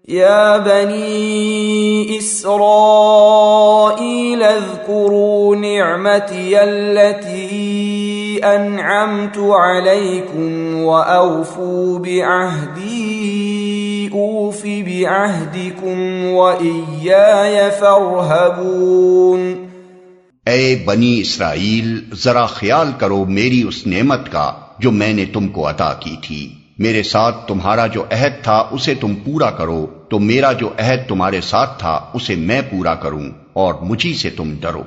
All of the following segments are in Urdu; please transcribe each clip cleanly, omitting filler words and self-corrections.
يا بني إسرائيل اذكروا نعمتي التي أنعمت عليكم وأوفوا بعهدي أوف بعهدكم وإياي فارهبون۔ اے بنی اسرائیل، ذرا خیال کرو میری اس نعمت کا جو میں نے تم کو عطا کی تھی۔ میرے ساتھ تمہارا جو عہد تھا اسے تم پورا کرو، تو میرا جو عہد تمہارے ساتھ تھا اسے میں پورا کروں، اور مجھی سے تم ڈرو۔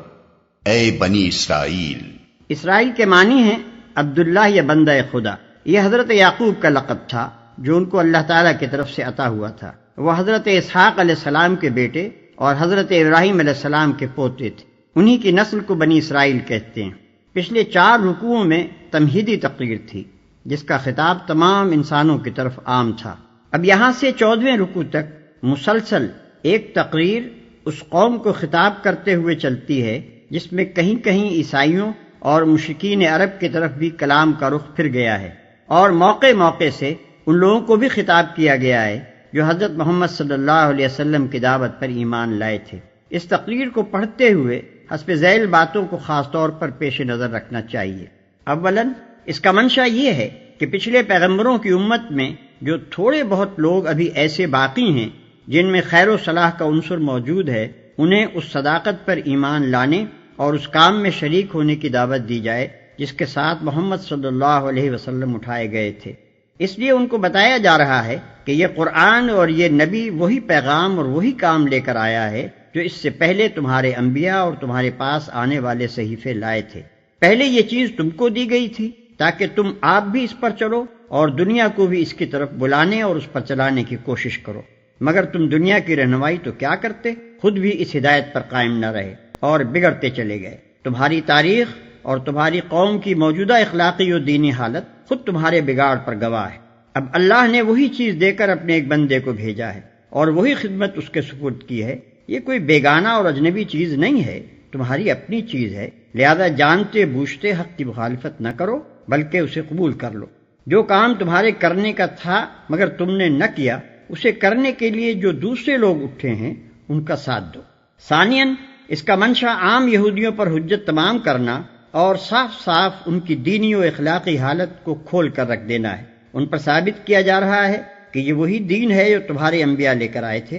اے بنی اسرائیل۔ اسرائیل کے معنی ہیں عبداللہ یا بندہ خدا۔ یہ حضرت یعقوب کا لقب تھا جو ان کو اللہ تعالیٰ کی طرف سے عطا ہوا تھا۔ وہ حضرت اسحاق علیہ السلام کے بیٹے اور حضرت ابراہیم علیہ السلام کے پوتے تھے۔ انہی کی نسل کو بنی اسرائیل کہتے ہیں۔ پچھلے 4 رکوعوں میں تمہیدی تقریر تھی جس کا خطاب تمام انسانوں کی طرف عام تھا۔ اب یہاں سے 14ویں رکوع تک مسلسل ایک تقریر اس قوم کو خطاب کرتے ہوئے چلتی ہے جس میں کہیں کہیں عیسائیوں اور مشرکین عرب کی طرف بھی کلام کا رخ پھر گیا ہے، اور موقع موقع سے ان لوگوں کو بھی خطاب کیا گیا ہے جو حضرت محمد صلی اللہ علیہ وسلم کی دعوت پر ایمان لائے تھے۔ اس تقریر کو پڑھتے ہوئے حسب ذیل باتوں کو خاص طور پر پیش نظر رکھنا چاہیے۔ اولاً اس کا منشا یہ ہے کہ پچھلے پیغمبروں کی امت میں جو تھوڑے بہت لوگ ابھی ایسے باقی ہیں جن میں خیر و صلاح کا عنصر موجود ہے، انہیں اس صداقت پر ایمان لانے اور اس کام میں شریک ہونے کی دعوت دی جائے جس کے ساتھ محمد صلی اللہ علیہ وسلم اٹھائے گئے تھے۔ اس لیے ان کو بتایا جا رہا ہے کہ یہ قرآن اور یہ نبی وہی پیغام اور وہی کام لے کر آیا ہے جو اس سے پہلے تمہارے انبیاء اور تمہارے پاس آنے والے صحیفے لائے تھے۔ پہلے یہ چیز تم کو دی گئی تھی تاکہ تم آپ بھی اس پر چلو اور دنیا کو بھی اس کی طرف بلانے اور اس پر چلانے کی کوشش کرو، مگر تم دنیا کی رہنمائی تو کیا کرتے، خود بھی اس ہدایت پر قائم نہ رہے اور بگڑتے چلے گئے۔ تمہاری تاریخ اور تمہاری قوم کی موجودہ اخلاقی و دینی حالت خود تمہارے بگاڑ پر گواہ ہے۔ اب اللہ نے وہی چیز دے کر اپنے ایک بندے کو بھیجا ہے اور وہی خدمت اس کے سپرد کی ہے۔ یہ کوئی بیگانہ اور اجنبی چیز نہیں ہے، تمہاری اپنی چیز ہے، لہذا جانتے بوجھتے حق کی مخالفت نہ کرو بلکہ اسے قبول کر لو۔ جو کام تمہارے کرنے کا تھا مگر تم نے نہ کیا، اسے کرنے کے لیے جو دوسرے لوگ اٹھے ہیں ان کا ساتھ دو۔ ثانیاً اس کا منشا عام یہودیوں پر حجت تمام کرنا اور صاف صاف ان کی دینی و اخلاقی حالت کو کھول کر رکھ دینا ہے۔ ان پر ثابت کیا جا رہا ہے کہ یہ وہی دین ہے جو تمہارے انبیاء لے کر آئے تھے۔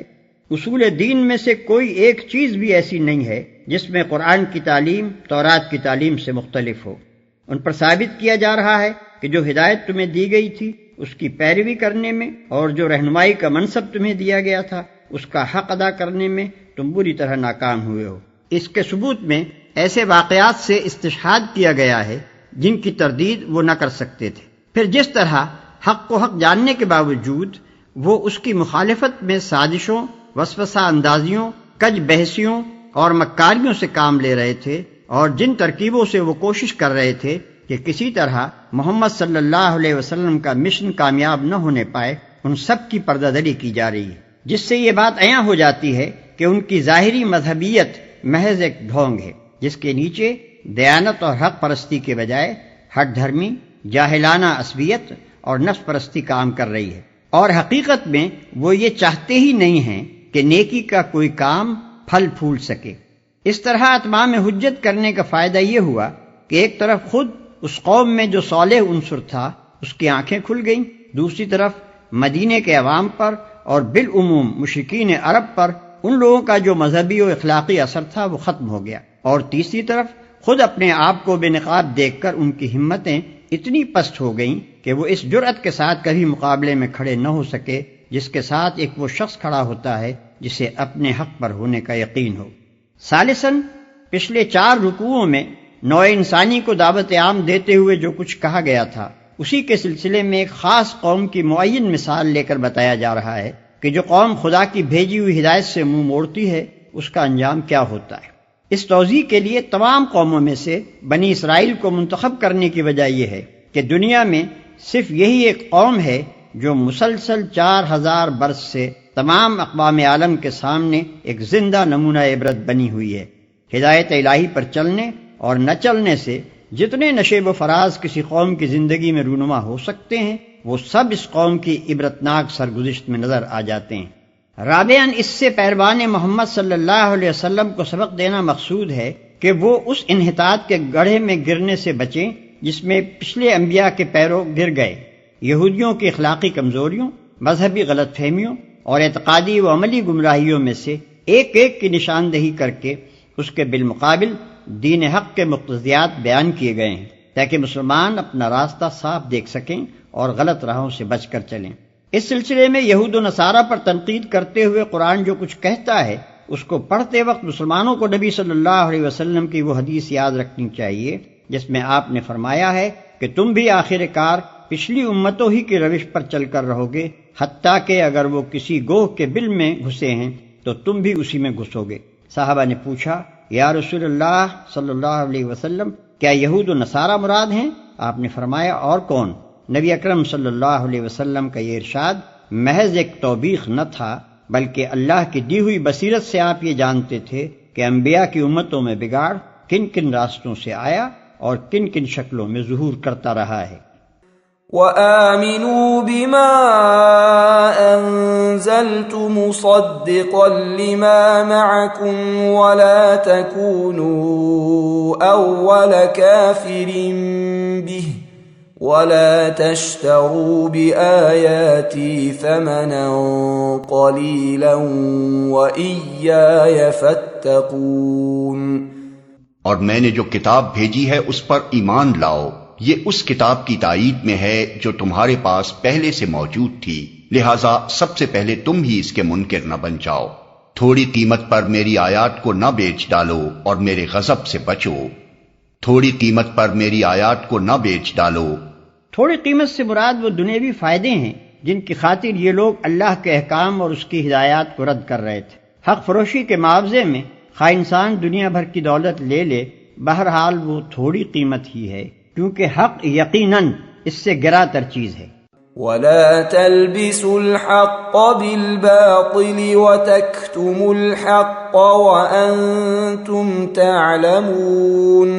اصول دین میں سے کوئی ایک چیز بھی ایسی نہیں ہے جس میں قرآن کی تعلیم تورات کی تعلیم سے مختلف ہو۔ ان پر ثابت کیا جا رہا ہے کہ جو ہدایت تمہیں دی گئی تھی اس کی پیروی کرنے میں اور جو رہنمائی کا منصب تمہیں دیا گیا تھا اس کا حق ادا کرنے میں تم بری طرح ناکام ہوئے ہو۔ اس کے ثبوت میں ایسے واقعات سے استشہاد کیا گیا ہے جن کی تردید وہ نہ کر سکتے تھے۔ پھر جس طرح حق کو حق جاننے کے باوجود وہ اس کی مخالفت میں سازشوں، وسوسہ اندازیوں، کج بحثیوں اور مکاریوں سے کام لے رہے تھے، اور جن ترکیبوں سے وہ کوشش کر رہے تھے کہ کسی طرح محمد صلی اللہ علیہ وسلم کا مشن کامیاب نہ ہونے پائے، ان سب کی پردہ دری کی جا رہی ہے، جس سے یہ بات عیاں ہو جاتی ہے کہ ان کی ظاہری مذہبیت محض ایک ڈھونگ ہے جس کے نیچے دیانت اور حق پرستی کے بجائے ہٹ دھرمی، جاہلانہ عصبیت اور نفس پرستی کام کر رہی ہے، اور حقیقت میں وہ یہ چاہتے ہی نہیں ہیں کہ نیکی کا کوئی کام پھل پھول سکے۔ اس طرح اتمام حجت کرنے کا فائدہ یہ ہوا کہ ایک طرف خود اس قوم میں جو صالح عنصر تھا اس کی آنکھیں کھل گئیں، دوسری طرف مدینے کے عوام پر اور بالعموم مشرکین عرب پر ان لوگوں کا جو مذہبی و اخلاقی اثر تھا وہ ختم ہو گیا، اور تیسری طرف خود اپنے آپ کو بے نقاب دیکھ کر ان کی ہمتیں اتنی پست ہو گئیں کہ وہ اس جرأت کے ساتھ کبھی مقابلے میں کھڑے نہ ہو سکے جس کے ساتھ ایک وہ شخص کھڑا ہوتا ہے جسے اپنے حق پر ہونے کا یقین ہو۔ ثالثاً پچھلے 4 رکوعوں میں نوع انسانی کو دعوت عام دیتے ہوئے جو کچھ کہا گیا تھا اسی کے سلسلے میں ایک خاص قوم کی معین مثال لے کر بتایا جا رہا ہے کہ جو قوم خدا کی بھیجی ہوئی ہدایت سے منہ موڑتی ہے اس کا انجام کیا ہوتا ہے۔ اس توضیح کے لیے تمام قوموں میں سے بنی اسرائیل کو منتخب کرنے کی وجہ یہ ہے کہ دنیا میں صرف یہی ایک قوم ہے جو مسلسل 4000 برس سے تمام اقوام عالم کے سامنے ایک زندہ نمونہ عبرت بنی ہوئی ہے۔ ہدایت الہی پر چلنے اور نہ چلنے سے جتنے نشیب و فراز کسی قوم کی زندگی میں رونما ہو سکتے ہیں وہ سب اس قوم کی عبرتناک سرگزشت میں نظر آ جاتے ہیں۔ رابعاً اس سے پیروان محمد صلی اللہ علیہ وسلم کو سبق دینا مقصود ہے کہ وہ اس انحطاط کے گڑھے میں گرنے سے بچیں جس میں پچھلے انبیاء کے پیرو گر گئے۔ یہودیوں کی اخلاقی کمزوریوں، مذہبی غلط فہمیوں اور اعتقادی و عملی گمراہیوں میں سے ایک ایک کی نشاندہی کر کے اس کے بالمقابل دین حق کے مقتضیات بیان کیے گئے ہیں تاکہ مسلمان اپنا راستہ صاف دیکھ سکیں اور غلط راہوں سے بچ کر چلیں۔ اس سلسلے میں یہود و نصارہ پر تنقید کرتے ہوئے قرآن جو کچھ کہتا ہے اس کو پڑھتے وقت مسلمانوں کو نبی صلی اللہ علیہ وسلم کی وہ حدیث یاد رکھنی چاہیے جس میں آپ نے فرمایا ہے کہ تم بھی آخر کار پچھلی امتوں ہی کی روش پر چل کر رہو گے، حتیٰ کہ اگر وہ کسی گوہ کے بل میں گھسے ہیں تو تم بھی اسی میں گھسو گے۔ صحابہ نے پوچھا، یا رسول اللہ صلی اللہ علیہ وسلم، کیا یہود و نصارہ مراد ہیں؟ آپ نے فرمایا، اور کون؟ نبی اکرم صلی اللہ علیہ وسلم کا یہ ارشاد محض ایک توبیخ نہ تھا بلکہ اللہ کی دی ہوئی بصیرت سے آپ یہ جانتے تھے کہ انبیاء کی امتوں میں بگاڑ کن کن راستوں سے آیا اور کن کن شکلوں میں ظہور کرتا رہا ہے۔ وآمنوا بما أنزلت مصدقا لما معكم ولا تكونوا أول كافر به ولا تشتروا بآياتي ثمنا قليلا وإياي فاتقون۔ اور میں نے جو کتاب بھیجی ہے اس پر ایمان لاؤ، یہ اس کتاب کی تائید میں ہے جو تمہارے پاس پہلے سے موجود تھی، لہذا سب سے پہلے تم ہی اس کے منکر نہ بن جاؤ۔ تھوڑی قیمت پر میری آیات کو نہ بیچ ڈالو اور میرے غضب سے بچو۔ تھوڑی قیمت پر میری آیات کو نہ بیچ ڈالو۔ تھوڑی قیمت سے مراد وہ دنیاوی فائدے ہیں جن کی خاطر یہ لوگ اللہ کے احکام اور اس کی ہدایات کو رد کر رہے تھے۔ حق فروشی کے معاوضے میں خواہ انسان دنیا بھر کی دولت لے لے، بہرحال وہ تھوڑی قیمت ہی ہے، کیونکہ حق یقیناً اس سے گرا تر چیز ہے۔ ولا تلبسوا الحق بالباطل وتكتموا الحق وأنتم تعلمون۔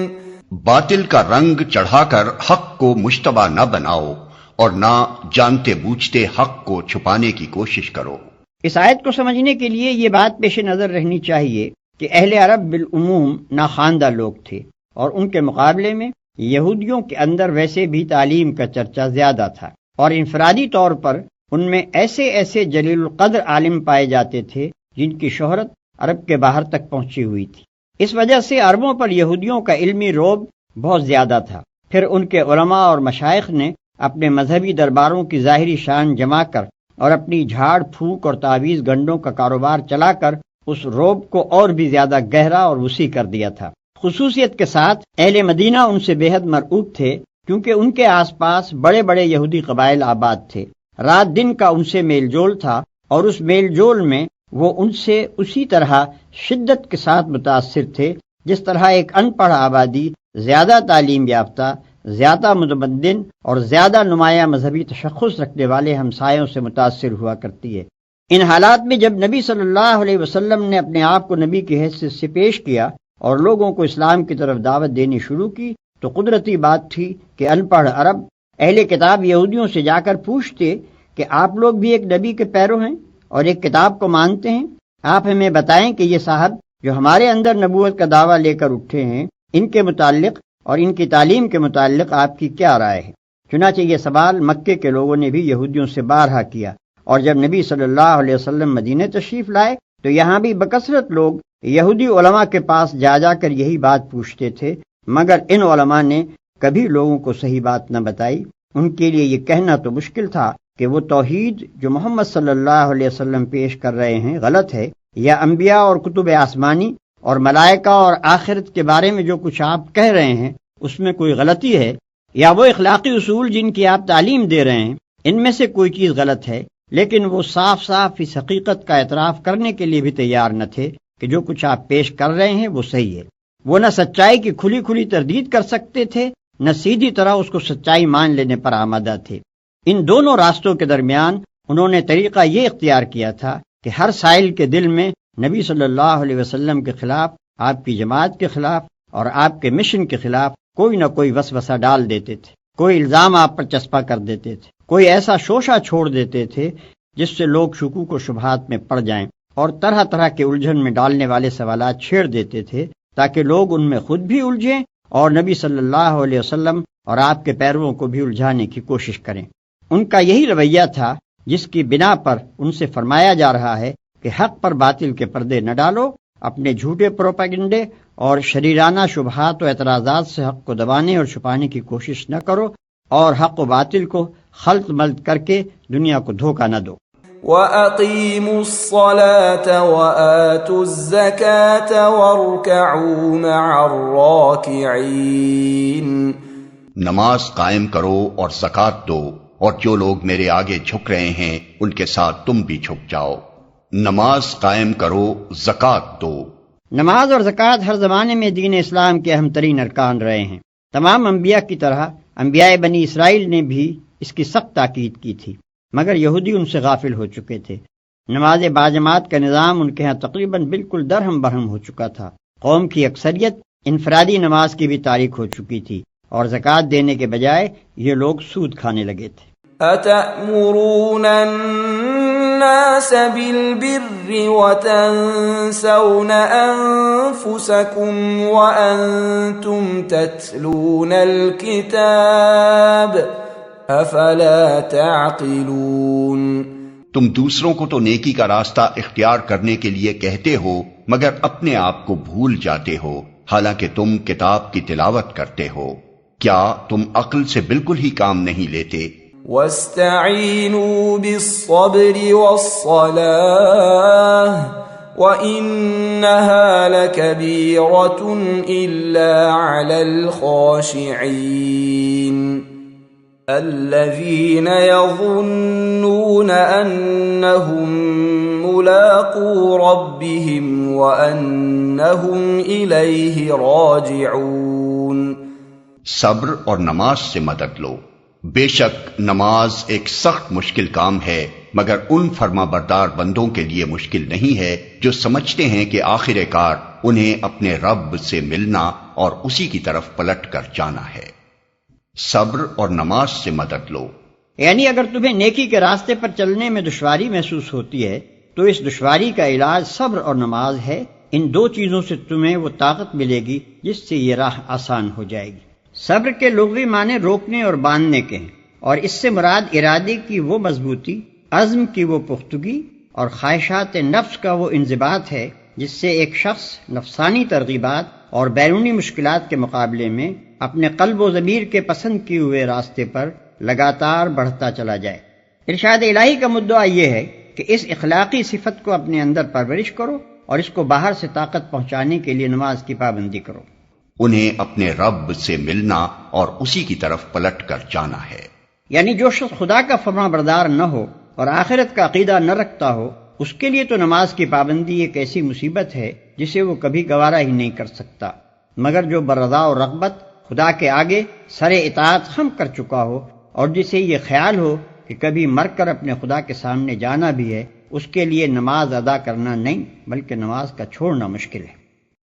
باطل کا رنگ چڑھا کر حق کو مشتبہ نہ بناؤ اور نہ جانتے بوجھتے حق کو چھپانے کی کوشش کرو۔ اس آیت کو سمجھنے کے لیے یہ بات پیش نظر رہنی چاہیے کہ اہل عرب بالعموم ناخواندہ لوگ تھے اور ان کے مقابلے میں یہودیوں کے اندر ویسے بھی تعلیم کا چرچا زیادہ تھا، اور انفرادی طور پر ان میں ایسے ایسے جلیل القدر عالم پائے جاتے تھے جن کی شہرت عرب کے باہر تک پہنچی ہوئی تھی۔ اس وجہ سے عربوں پر یہودیوں کا علمی رعب بہت زیادہ تھا۔ پھر ان کے علماء اور مشائخ نے اپنے مذہبی درباروں کی ظاہری شان جما کر اور اپنی جھاڑ پھونک اور تعویذ گنڈوں کا کاروبار چلا کر اس رعب کو اور بھی زیادہ گہرا اور وسیع کر دیا تھا۔ خصوصیت کے ساتھ اہل مدینہ ان سے بے حد مرعوب تھے کیونکہ ان کے آس پاس بڑے بڑے یہودی قبائل آباد تھے۔ رات دن کا ان سے میل جول تھا اور اس میل جول میں وہ ان سے اسی طرح شدت کے ساتھ متاثر تھے جس طرح ایک ان پڑھ آبادی زیادہ تعلیم یافتہ، زیادہ متمدن اور زیادہ نمایاں مذہبی تشخص رکھنے والے ہمسایوں سے متاثر ہوا کرتی ہے۔ ان حالات میں جب نبی صلی اللہ علیہ وسلم نے اپنے آپ کو نبی کی حیثیت سے پیش کیا اور لوگوں کو اسلام کی طرف دعوت دینی شروع کی تو قدرتی بات تھی کہ ان پڑھ عرب اہل کتاب یہودیوں سے جا کر پوچھتے کہ آپ لوگ بھی ایک نبی کے پیرو ہیں اور ایک کتاب کو مانتے ہیں، آپ ہمیں بتائیں کہ یہ صاحب جو ہمارے اندر نبوت کا دعویٰ لے کر اٹھے ہیں، ان کے متعلق اور ان کی تعلیم کے متعلق آپ کی کیا رائے ہے؟ چنانچہ یہ سوال مکے کے لوگوں نے بھی یہودیوں سے بارہا کیا، اور جب نبی صلی اللہ علیہ وسلم مدینہ تشریف لائے تو یہاں بھی بکثرت لوگ یہودی علماء کے پاس جا جا کر یہی بات پوچھتے تھے، مگر ان علماء نے کبھی لوگوں کو صحیح بات نہ بتائی۔ ان کے لیے یہ کہنا تو مشکل تھا کہ وہ توحید جو محمد صلی اللہ علیہ وسلم پیش کر رہے ہیں غلط ہے، یا انبیاء اور کتب آسمانی اور ملائکہ اور آخرت کے بارے میں جو کچھ آپ کہہ رہے ہیں اس میں کوئی غلطی ہے، یا وہ اخلاقی اصول جن کی آپ تعلیم دے رہے ہیں ان میں سے کوئی چیز غلط ہے۔ لیکن وہ صاف صاف اس حقیقت کا اعتراف کرنے کے لیے بھی تیار نہ تھے کہ جو کچھ آپ پیش کر رہے ہیں وہ صحیح ہے۔ وہ نہ سچائی کی کھلی کھلی تردید کر سکتے تھے، نہ سیدھی طرح اس کو سچائی مان لینے پر آمادہ تھے۔ ان دونوں راستوں کے درمیان انہوں نے طریقہ یہ اختیار کیا تھا کہ ہر سائل کے دل میں نبی صلی اللہ علیہ وسلم کے خلاف، آپ کی جماعت کے خلاف اور آپ کے مشن کے خلاف کوئی نہ کوئی وسوسہ ڈال دیتے تھے، کوئی الزام آپ پر چسپاں کر دیتے تھے، کوئی ایسا شوشہ چھوڑ دیتے تھے جس سے لوگ شکوک و شبہات میں پڑ جائیں اور طرح طرح کے الجھن میں ڈالنے والے سوالات چھیڑ دیتے تھے تاکہ لوگ ان میں خود بھی الجھیں اور نبی صلی اللہ علیہ وسلم اور آپ کے پیرووں کو بھی الجھانے کی کوشش کریں۔ ان کا یہی رویہ تھا جس کی بنا پر ان سے فرمایا جا رہا ہے کہ حق پر باطل کے پردے نہ ڈالو، اپنے جھوٹے پروپیگنڈے اور شریرانہ شبہات و اعتراضات سے حق کو دبانے اور چھپانے کی کوشش نہ کرو، اور حق و باطل کو خلط ملط کر کے دنیا کو دھوکہ نہ دو۔ وَأَقِيمُوا الصَّلَاةَ وَآتُوا الزَّكَاةَ وَارْكَعُوا مَعَ الرَّاكِعِينَ۔ نماز قائم کرو اور زکوٰۃ دو، اور جو لوگ میرے آگے جھک رہے ہیں ان کے ساتھ تم بھی جھک جاؤ۔ نماز قائم کرو، زکوٰۃ دو۔ نماز اور زکوٰۃ ہر زمانے میں دین اسلام کے اہم ترین ارکان رہے ہیں۔ تمام انبیاء کی طرح انبیاء بنی اسرائیل نے بھی اس کی سخت تاکید کی تھی، مگر یہودی ان سے غافل ہو چکے تھے۔ نماز باجماعت کا نظام ان کے ہاں تقریباً بالکل درہم برہم ہو چکا تھا۔ قوم کی اکثریت انفرادی نماز کی بھی تاریخ ہو چکی تھی، اور زکوٰۃ دینے کے بجائے یہ لوگ سود کھانے لگے تھے۔ أَتَأْمُرُونَ النَّاسَ بِالْبِرِّ وَتَنْسَوْنَ أَنفُسَكُمْ وَأَنْتُمْ تَتْلُونَ الْكِتَابَ أَفَلَا تَعْقِلُونَ۔ تم دوسروں کو تو نیکی کا راستہ اختیار کرنے کے لیے کہتے ہو، مگر اپنے آپ کو بھول جاتے ہو، حالانکہ تم کتاب کی تلاوت کرتے ہو۔ کیا تم عقل سے بالکل ہی کام نہیں لیتے؟ وَاسْتَعِينُوا بِالصَّبْرِ وَالصَّلَاةِ وَإِنَّهَا لَكَبِيرَةٌ إِلَّا عَلَى الْخَاشِعِينَ الَّذِينَ يَظُنُّونَ أَنَّهُمْ مُلَاقُو رَبِّهِمْ وَأَنَّهُمْ إِلَيْهِ رَاجِعُونَ۔ صبر اور نماز سے مدد لو۔ بے شک نماز ایک سخت مشکل کام ہے، مگر ان فرما بردار بندوں کے لیے مشکل نہیں ہے جو سمجھتے ہیں کہ آخر کار انہیں اپنے رب سے ملنا اور اسی کی طرف پلٹ کر جانا ہے۔ صبر اور نماز سے مدد لو، یعنی اگر تمہیں نیکی کے راستے پر چلنے میں دشواری محسوس ہوتی ہے تو اس دشواری کا علاج صبر اور نماز ہے۔ ان دو چیزوں سے تمہیں وہ طاقت ملے گی جس سے یہ راہ آسان ہو جائے گی۔ صبر کے لغوی معنی روکنے اور باندھنے کے ہیں، اور اس سے مراد ارادے کی وہ مضبوطی، عزم کی وہ پختگی اور خواہشات نفس کا وہ انضباط ہے جس سے ایک شخص نفسانی ترغیبات اور بیرونی مشکلات کے مقابلے میں اپنے قلب و ضمیر کے پسند کیے ہوئے راستے پر لگاتار بڑھتا چلا جائے۔ ارشاد الہی کا مدعا یہ ہے کہ اس اخلاقی صفت کو اپنے اندر پرورش کرو اور اس کو باہر سے طاقت پہنچانے کے لیے نماز کی پابندی کرو۔ انہیں اپنے رب سے ملنا اور اسی کی طرف پلٹ کر جانا ہے۔ یعنی جو شخص خدا کا فرما بردار نہ ہو اور آخرت کا عقیدہ نہ رکھتا ہو، اس کے لیے تو نماز کی پابندی ایک ایسی مصیبت ہے جسے وہ کبھی گوارا ہی نہیں کر سکتا، مگر جو برضا و رغبت خدا کے آگے سر اطاعت خم کر چکا ہو اور جسے یہ خیال ہو کہ کبھی مر کر اپنے خدا کے سامنے جانا بھی ہے، اس کے لیے نماز ادا کرنا نہیں بلکہ نماز کا چھوڑنا مشکل ہے۔